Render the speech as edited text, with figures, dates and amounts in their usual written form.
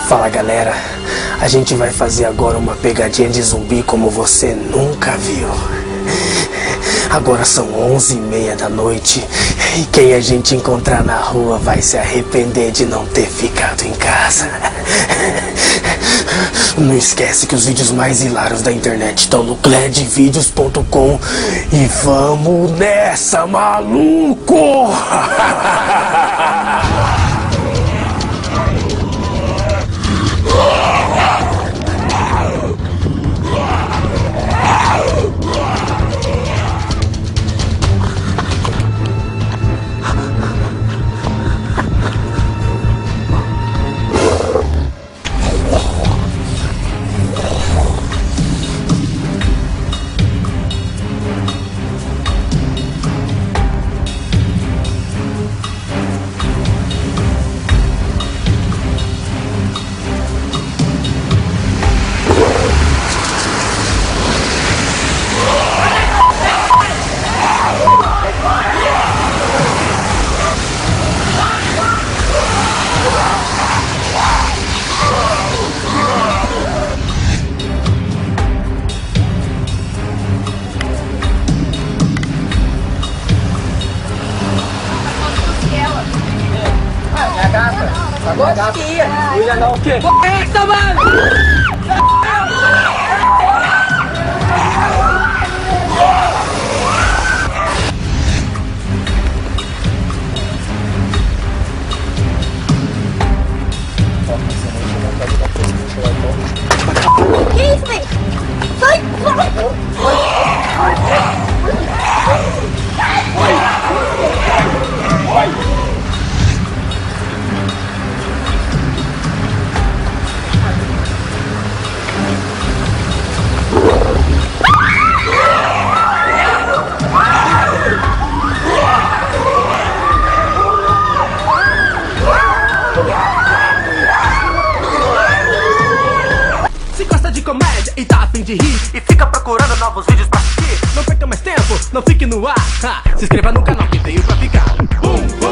Fala galera, a gente vai fazer agora uma pegadinha de zumbi como você nunca viu. Agora são 11h30 da noite e quem a gente encontrar na rua vai se arrepender de não ter ficado em casa. Não esquece que os vídeos mais hilários da internet estão no cledvideos.com e vamos nessa, maluco! Agora aqui! William não o quê? Eita, mano! Que isso, velho? Sai! Se gosta de comédia e tá a fim de rir e fica procurando novos vídeos pra assistir, não perca mais tempo, não fique no ar. Se inscreva no canal que veio pra ficar. Bum, bum.